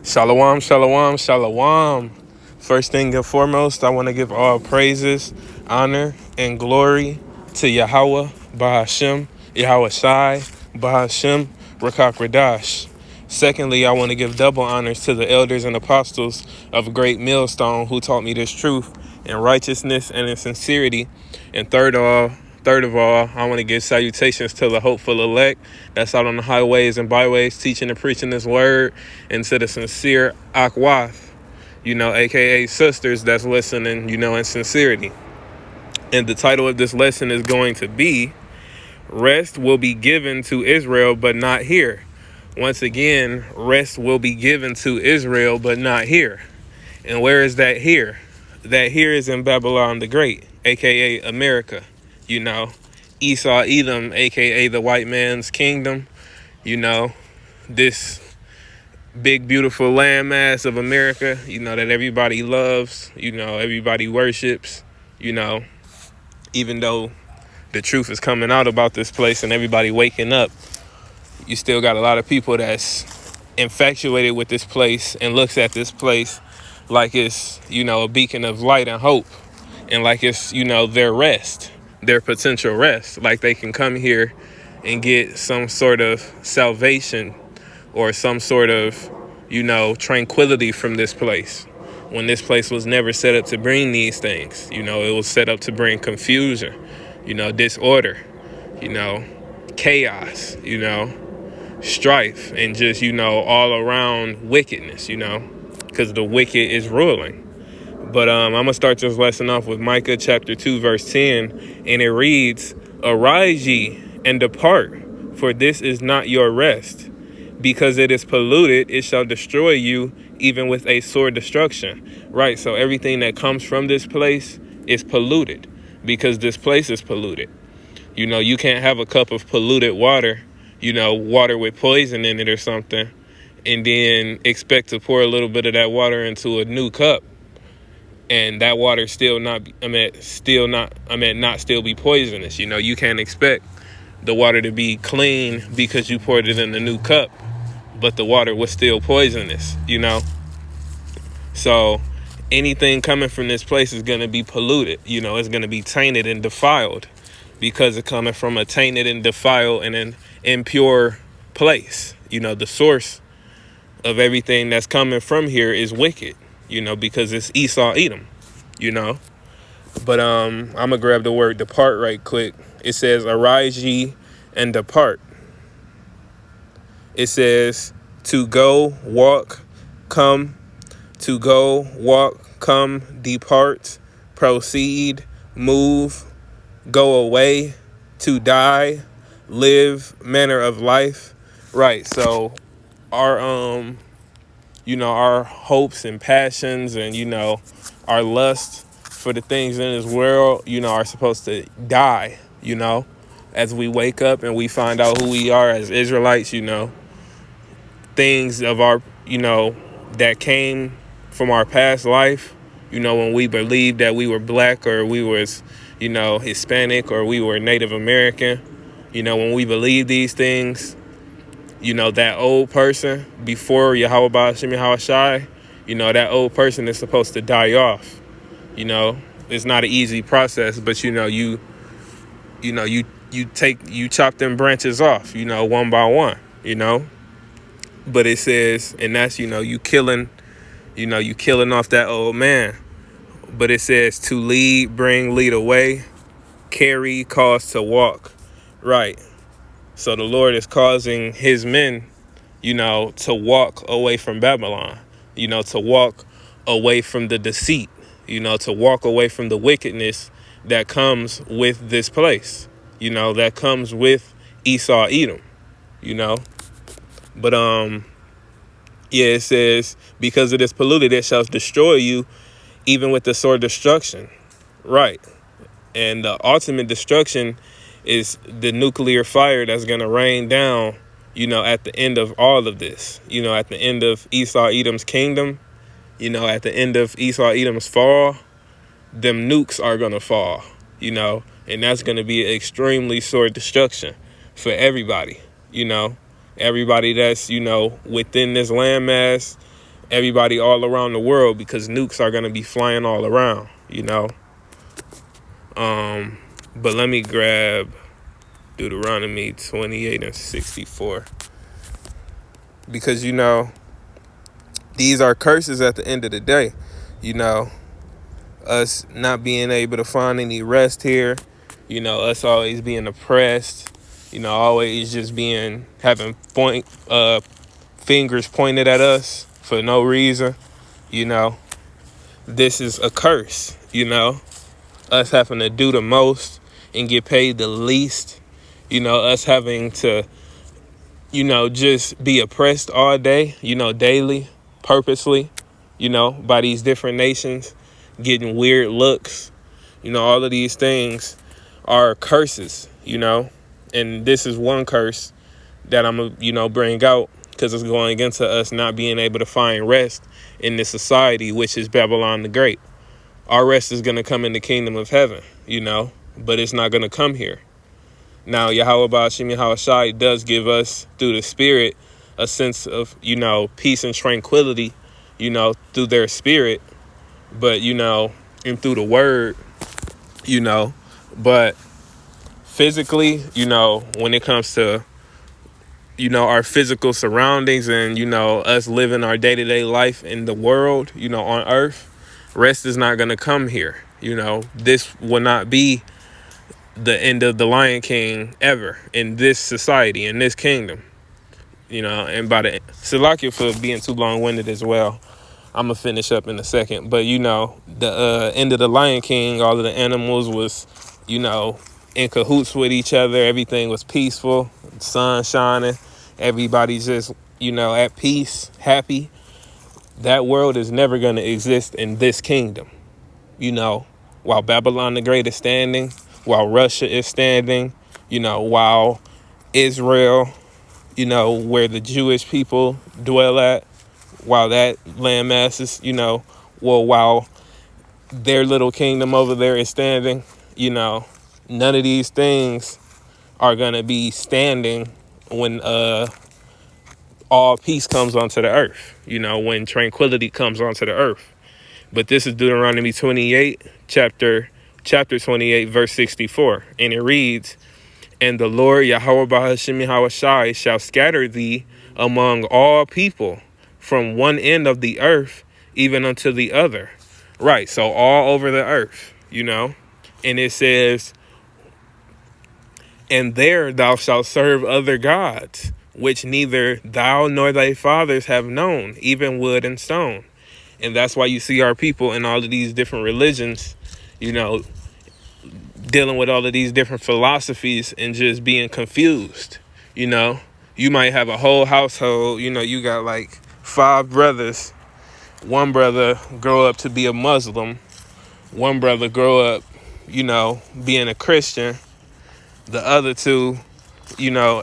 Shalom, shalom, shalom. First thing and foremost, I want to give all praises, honor, and glory to Yahweh, Bahashem, Yahweh Shai, Bahashem, Rakak Radash. Secondly, I want to give double honors to the elders and apostles of Great Millstone who taught me this truth in righteousness and in sincerity. And third of all, I want to give salutations to the hopeful elect that's out on the highways and byways teaching and preaching this word, and to the sincere Akwath, aka sisters that's listening, in sincerity. And the title of this lesson is going to be Rest Will Be Given to Israel, but Not Here. Once again, rest will be given to Israel, but not here. And where is that here? That here is in Babylon the Great, aka America. Esau Edom, aka the white man's kingdom. This big beautiful landmass of America, that everybody loves, everybody worships, even though the truth is coming out about this place and everybody waking up, you still got a lot of people that's infatuated with this place and looks at this place like it's, a beacon of light and hope, and like it's, their rest, their potential rest, like they can come here and get some sort of salvation or some sort of, tranquility from this place, when this place was never set up to bring these things. It was set up to bring confusion, disorder, chaos, strife, and just, all around wickedness, because the wicked is ruling. But I'm going to start this lesson off with Micah chapter 2, verse 10, and it reads, "Arise ye and depart, for this is not your rest. Because it is polluted, it shall destroy you, even with a sore destruction." Right, so everything that comes from this place is polluted, because this place is polluted. You can't have a cup of polluted water, water with poison in it or something, and then expect to pour a little bit of that water into a new cup, and that water not still be poisonous. You can't expect the water to be clean because you poured it in a new cup, but the water was still poisonous, So anything coming from this place is going to be polluted, it's going to be tainted and defiled, because it's coming from a tainted and defiled and an impure place. The source of everything that's coming from here is wicked, because it's Esau Edom, But I'm going to grab the word depart right quick. It says, "Arise ye and depart." It says to go, walk, come, to go, walk, come, depart, proceed, move, go away, to die, live, manner of life. Right. So our, our hopes and passions and, our lust for the things in this world, are supposed to die, as we wake up and we find out who we are as Israelites, things of our, that came from our past life, when we believed that we were black, or we was, Hispanic, or we were Native American, when we believe these things, that old person before Yahweh Ba'ashem Yahweh Shai, that old person is supposed to die off. It's not an easy process, but you chop them branches off, one by one, But it says, and that's, you killing off that old man. But it says to lead, lead away, carry, cause to walk. Right. So the Lord is causing his men, to walk away from Babylon, to walk away from the deceit, to walk away from the wickedness that comes with this place, that comes with Esau Edom, But, it says, because it is polluted, it shall destroy you, even with the sword destruction. Right. And the ultimate destruction is the nuclear fire that's going to rain down, at the end of all of this, at the end of Esau Edom's kingdom, at the end of Esau Edom's fall, them nukes are going to fall, and that's going to be extremely sore destruction for everybody, everybody that's, within this landmass, everybody all around the world, because nukes are going to be flying all around, But let me grab Deuteronomy 28 and 64. Because, these are curses at the end of the day. Us not being able to find any rest here. Us always being oppressed. Always just having fingers pointed at us for no reason. This is a curse, us having to do the most and get paid the least, us having to, just be oppressed all day, daily, purposely, by these different nations, getting weird looks, all of these things are curses, and this is one curse that I'm gonna, bring out, because it's going against us not being able to find rest in this society, which is Babylon the Great. Our rest is going to come in the kingdom of heaven, but it's not going to come here. Now, Yahweh Ba'ashem Yahweh Shai does give us, through the Spirit, a sense of, peace and tranquility, through their spirit, but, and through the word, but physically, when it comes to, our physical surroundings and, us living our day-to-day life in the world, on earth, rest is not going to come here. This will not be the end of the Lion King ever in this society, in this kingdom, and by the Salakia for being too long-winded as well. I'm going to finish up in a second. But, the end of the Lion King, all of the animals was, in cahoots with each other. Everything was peaceful, sun shining, everybody just, at peace, happy. That world is never going to exist in this kingdom. While Babylon the Great is standing, while Russia is standing, while Israel, where the Jewish people dwell at, while that landmass is, while their little kingdom over there is standing, none of these things are going to be standing when all peace comes onto the earth, when tranquility comes onto the earth. But this is Deuteronomy 28, chapter 28, verse 64. And it reads, "And the Lord Yahweh Ba'ashem Yahweh Shai shall scatter thee among all people from one end of the earth even unto the other." Right, so all over the earth, And it says, "And there thou shalt serve other gods, which neither thou nor thy fathers have known, even wood and stone." And that's why you see our people in all of these different religions, dealing with all of these different philosophies and just being confused. You might have a whole household, you got like 5 brothers. One brother grow up to be a Muslim. One brother grow up, being a Christian. The other 2,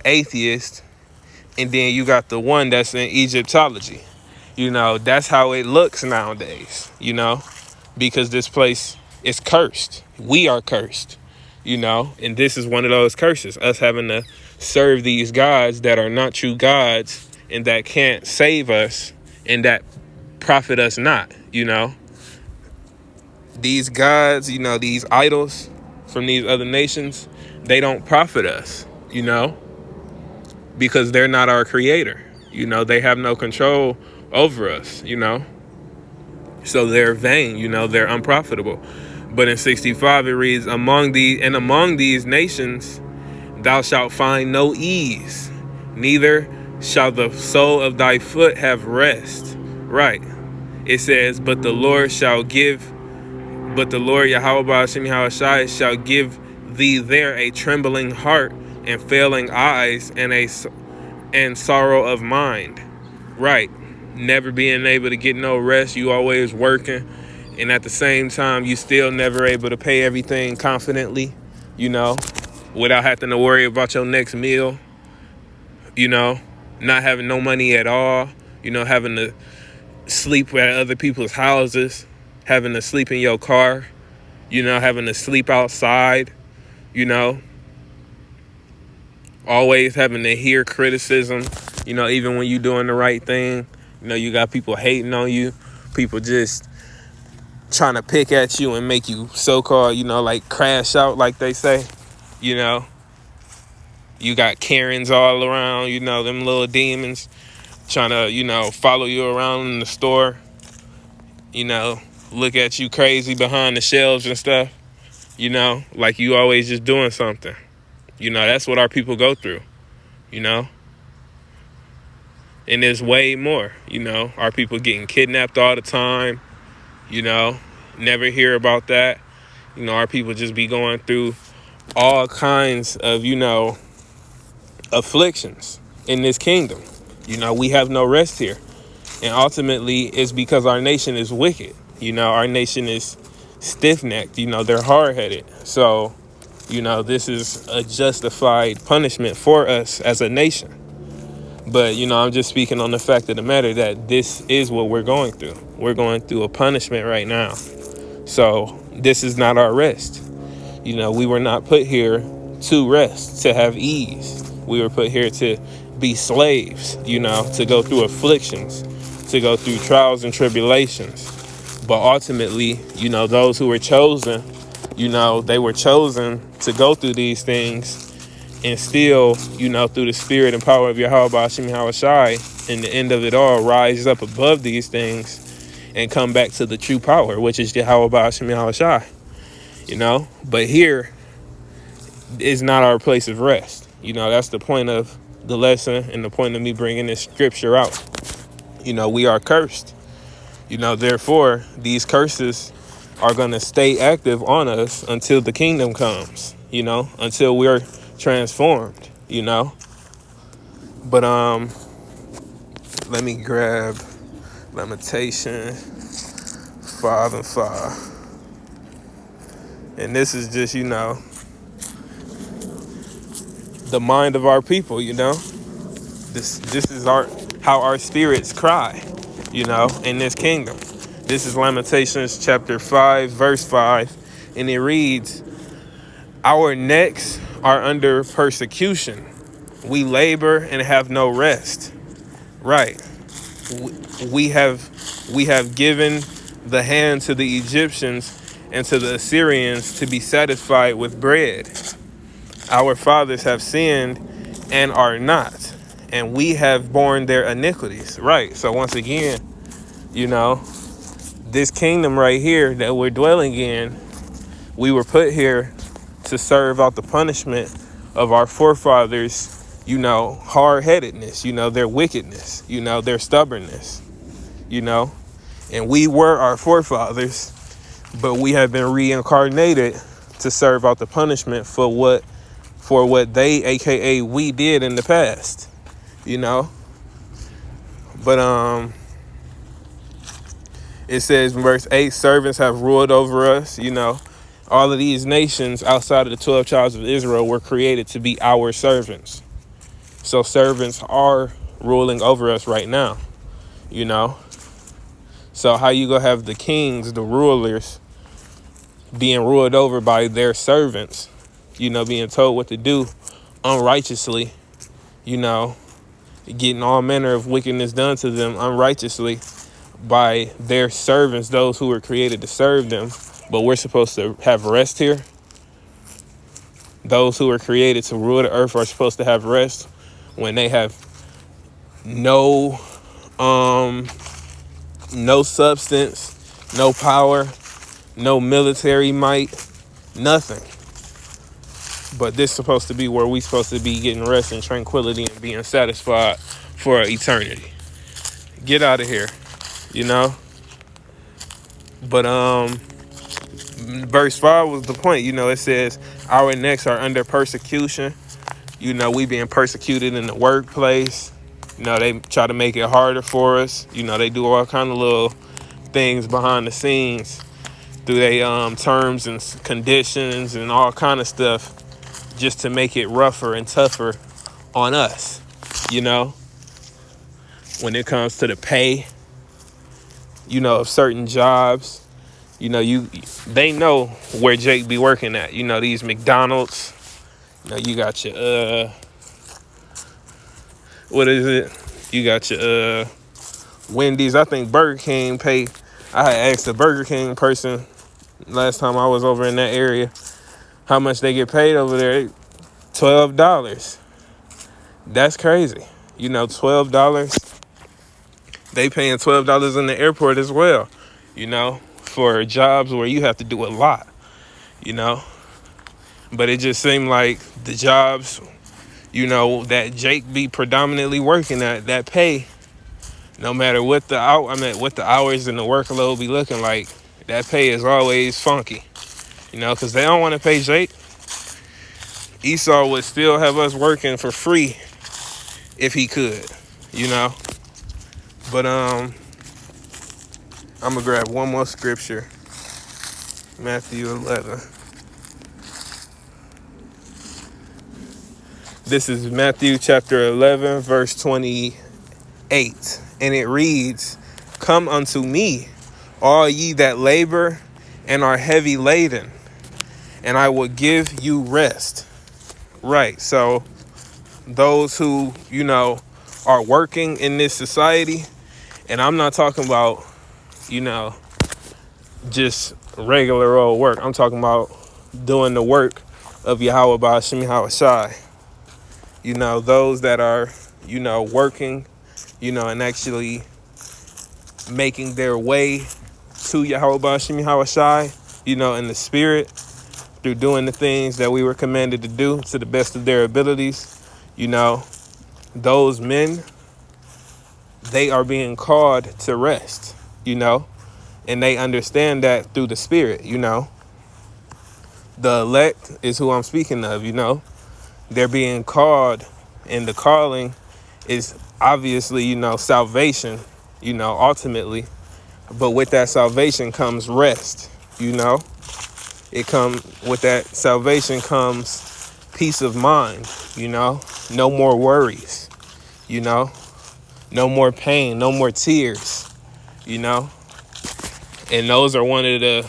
atheist. And then you got the one that's in Egyptology. That's how it looks nowadays, because this place is cursed. We are cursed, and this is one of those curses, us having to serve these gods that are not true gods and that can't save us and that profit us not, These gods, these idols from these other nations, they don't profit us, because they're not our creator. They have no control over us, So they're vain, they're unprofitable. But in 65 it reads, among these nations thou shalt find no ease, neither shall the sole of thy foot have rest. Right. It says, but the Lord Yahweh Ba'ashem Yahweh Shai shall give thee there a trembling heart and failing eyes and sorrow of mind. Right. Never being able to get no rest. You always working. And at the same time, you still never able to pay everything confidently, without having to worry about your next meal, not having no money at all, having to sleep at other people's houses, having to sleep in your car, having to sleep outside, always having to hear criticism, even when you're doing the right thing, You know, you got people hating on you, people just trying to pick at you and make you so-called, you know, like crash out, like they say. You know, you got Karens all around, you know, them little demons trying to, you know, follow you around in the store, you know, look at you crazy behind the shelves and stuff, you know, like you always just doing something. You know, that's what our people go through, you know. And there's way more, you know, our people getting kidnapped all the time, you know, never hear about that. You know, our people just be going through all kinds of, you know, afflictions in this kingdom. You know, we have no rest here. And ultimately, it's because our nation is wicked. You know, our nation is stiff-necked. You know, they're hard-headed. So, you know, this is a justified punishment for us as a nation. But, you know, I'm just speaking on the fact of the matter that this is what we're going through. We're going through a punishment right now. So this is not our rest. You know, we were not put here to rest, to have ease. We were put here to be slaves, you know, to go through afflictions, to go through trials and tribulations. But ultimately, you know, those who were chosen, you know, they were chosen to go through these things and still, you know, through the spirit and power of Yahweh Ba'ashim Yahawashi, in the end of it all, rise up above these things and come back to the true power, which is Yahweh Ba'ashim Yahawashi, you know. But here is not our place of rest. You know, that's the point of the lesson and the point of me bringing this scripture out. You know, we are cursed. You know, therefore, these curses are going to stay active on us until the kingdom comes, you know, until we're transformed, you know. But let me grab Lamentation 5:5, and this is just, you know, the mind of our people. You know, this is how our spirits cry, you know, in this kingdom. This is Lamentations chapter 5 verse 5, and it reads, "Our necks are under persecution. We labor and have no rest." Right. We have given the hand to the Egyptians and to the Assyrians to be satisfied with bread. Our fathers have sinned and are not, and we have borne their iniquities. Right. So once again, you know, this kingdom right here that we're dwelling in, we were put here to serve out the punishment of our forefathers, you know, hard-headedness, you know, their wickedness, you know, their stubbornness, you know. And we were our forefathers, but we have been reincarnated to serve out the punishment for what they, aka we, did in the past, you know. But it says in verse 8, servants have ruled over us, you know. All of these nations outside of the 12 tribes of Israel were created to be our servants. So servants are ruling over us right now, you know. So how you gonna have the kings, the rulers, being ruled over by their servants, you know, being told what to do unrighteously, you know, getting all manner of wickedness done to them unrighteously by their servants, those who were created to serve them. But we're supposed to have rest here. Those who are created to rule the earth are supposed to have rest when they have no substance, no power, no military might, nothing. But this is supposed to be where we're supposed to be getting rest and tranquility and being satisfied for eternity. Get out of here, you know. But verse 5 was the point, you know. It says our necks are under persecution. You know, we being persecuted in the workplace. You know, they try to make it harder for us. You know, they do all kind of little things behind the scenes through their terms and conditions and all kind of stuff, just to make it rougher and tougher on us, you know. When it comes to the pay, you know, of certain jobs, you know, they know where Jake be working at. You know, these McDonald's, you know, you got your, what is it? You got your, Wendy's, I think Burger King pay. I had asked the Burger King person last time I was over in that area how much they get paid over there. $12. That's crazy. $12. They paying $12 in the airport as well, for jobs where you have to do a lot, But it just seemed like the jobs, that Jake be predominantly working at, that pay, no matter what what the hours and the workload be looking like, that pay is always funky, because they don't want to pay Jake. Esau would still have us working for free if he could, But I'm gonna grab one more scripture, Matthew 11. This is Matthew chapter 11, verse 28, and it reads, "Come unto me, all ye that labor and are heavy laden, and I will give you rest." Right. So those who, are working in this society, and I'm not talking about, just regular old work. I'm talking about doing the work of Yahweh Ba'ashem Yahweh Shai. Those that are, working, and actually making their way to Yahweh Ba'ashem Yahweh Shai, in the spirit, through doing the things that we were commanded to do to the best of their abilities. Those men, they are being called to rest, and they understand that through the spirit, The elect is who I'm speaking of, They're being called, and the calling is obviously, salvation, ultimately. But with that salvation comes rest, With that salvation comes peace of mind, No more worries, No more pain, no more tears, And those are one of the,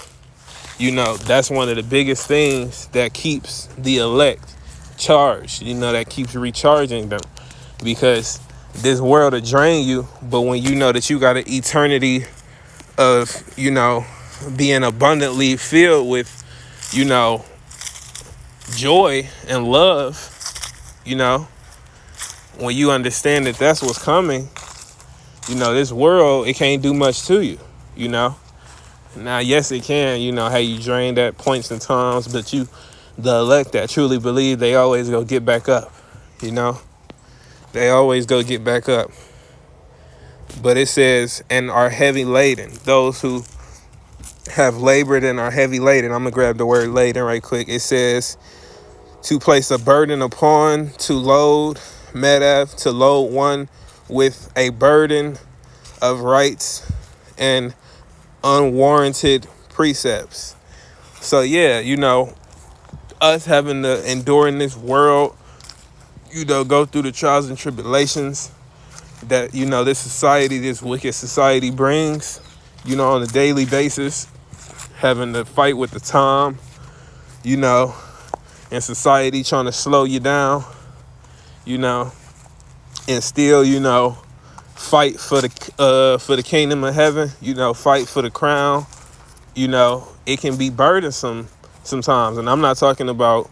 that's one of the biggest things that keeps the elect charged, that keeps recharging them. Because this world will drain you, but when you know that you got an eternity of, being abundantly filled with, joy and love, when you understand that that's what's coming, this world, it can't do much to you, Now, yes, it can, how you drained at points and times, but the elect that truly believe, they always go get back up, They always go get back up. But it says, and are heavy laden, those who have labored and are heavy laden. I'm going to grab the word laden right quick. It says, to place a burden upon, to load, medav, to load one with a burden of rights and unwarranted precepts. So yeah, us having to endure in this world, go through the trials and tribulations that, this society, this wicked society brings, on a daily basis, having to fight with the time, and society trying to slow you down, and still, fight for the kingdom of heaven, fight for the crown, it can be burdensome sometimes. And I'm not talking about,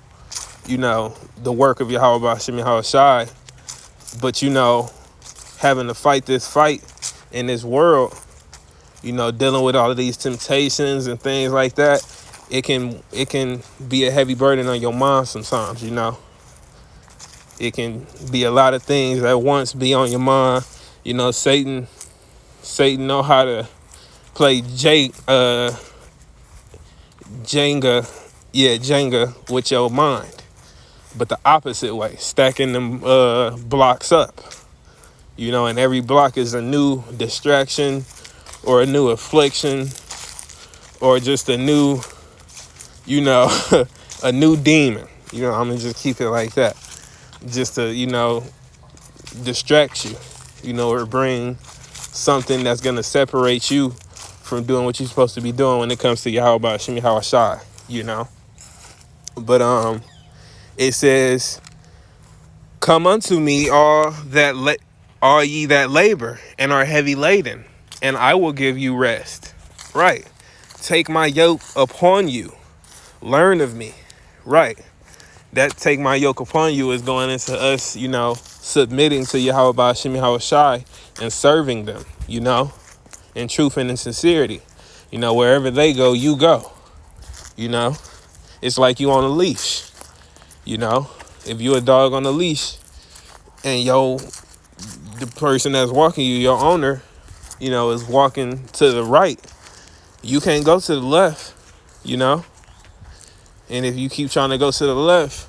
the work of Yahweh Ba'ashem Yahweh Shai, but, having to fight this fight in this world, dealing with all of these temptations and things like that, it can be a heavy burden on your mind sometimes, It can be a lot of things at once be on your mind. Satan know how to play Jenga with your mind, but the opposite way, stacking them blocks up, and every block is a new distraction or a new affliction or just a new, a new demon. I'm gonna just keep it like that, just to, distract you, or bring something that's gonna separate you from doing what you're supposed to be doing when it comes to Yahweh Ba'ashem Yahweh Shai, But it says, come unto me all that all ye that labor and are heavy laden, and I will give you rest. Right. Take my yoke upon you. Learn of me. Right. That take my yoke upon you is going into us, submitting to Yahweh Ba'ashim Yahweh Shai and serving them, in truth and in sincerity. Wherever they go, you go. It's like you on a leash. If you a dog on a leash and the person that's walking you, your owner, is walking to the right, you can't go to the left, And if you keep trying to go to the left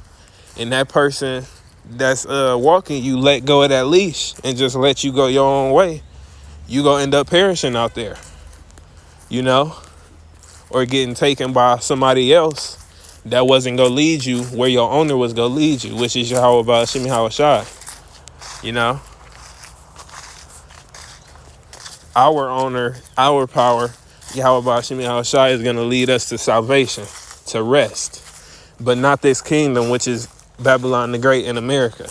and that person that's walking you let go of that leash and just let you go your own way, you gonna end up perishing out there, or getting taken by somebody else that wasn't gonna lead you where your owner was gonna lead you, which is Yahweh Ba'ashim Yahweh Shai. Our owner, our power, Yahweh Ba'ashim Yahweh Shai, is gonna lead us to salvation, to rest, but not this kingdom, which is Babylon the Great in America.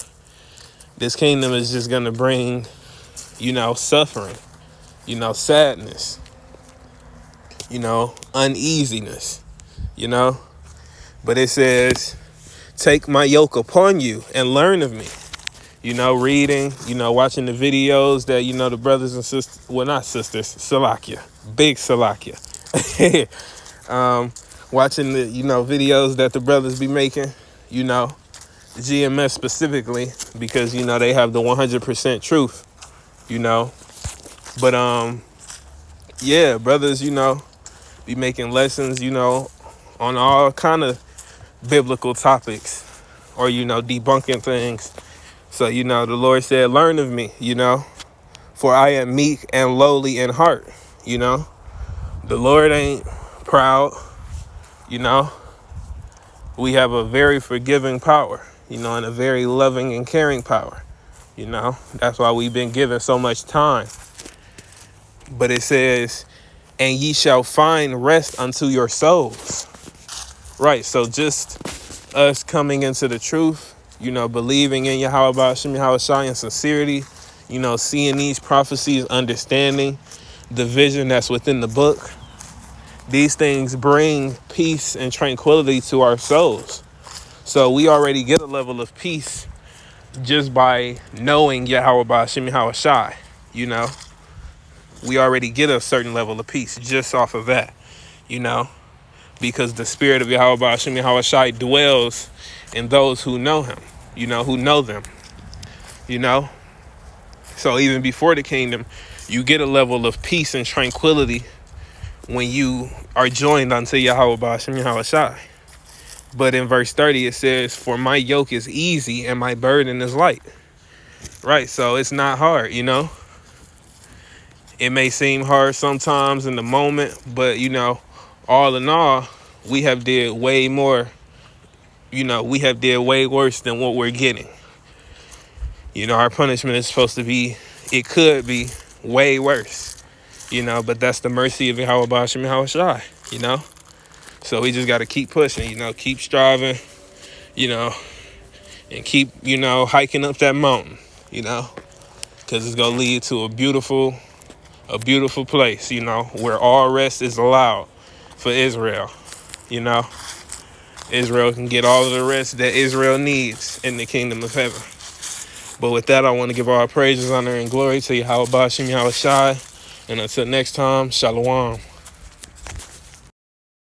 This kingdom is just gonna bring, suffering, sadness, uneasiness, But it says, take my yoke upon you and learn of me. Reading, watching the videos that, the brothers and sisters, well, not sisters, Salakia, big Salakia. Watching the, videos that the brothers be making, GMS specifically, because, they have the 100% truth, But, yeah, brothers, be making lessons, on all kind of biblical topics or, debunking things. So, the Lord said, learn of me, for I am meek and lowly in heart, The Lord ain't proud, We have a very forgiving power, and a very loving and caring power, That's why we've been given so much time. But it says, and ye shall find rest unto your souls. Right, so just us coming into the truth, believing in Yahweh Ba'ashim Yahweh Shai in sincerity, seeing these prophecies, understanding the vision that's within the book. These things bring peace and tranquility to our souls. So we already get a level of peace just by knowing Yahweh Ba'ashim Yahweh Shai, We already get a certain level of peace just off of that, Because the spirit of Yahweh Ba'ashim Yahweh Shai dwells in those who know him, who know them, So even before the kingdom, you get a level of peace and tranquility when you are joined unto Yahweh Ba'ashim Yahweh Shai. But in verse 30, it says, for my yoke is easy and my burden is light. Right, so it's not hard, It may seem hard sometimes in the moment, but, all in all, we have did way more, we have did way worse than what we're getting. Our punishment is supposed to be, it could be way worse, but that's the mercy of Yahweh Ba'ashim Yahweh Shai, So we just got to keep pushing, keep striving, and keep, hiking up that mountain, because it's going to lead to a beautiful place, where all rest is allowed for Israel, Israel can get all of the rest that Israel needs in the kingdom of heaven. But with that, I want to give all praises, honor, and glory to Yahweh Ba'ashim Yahweh Shai. And until next time, Shalom.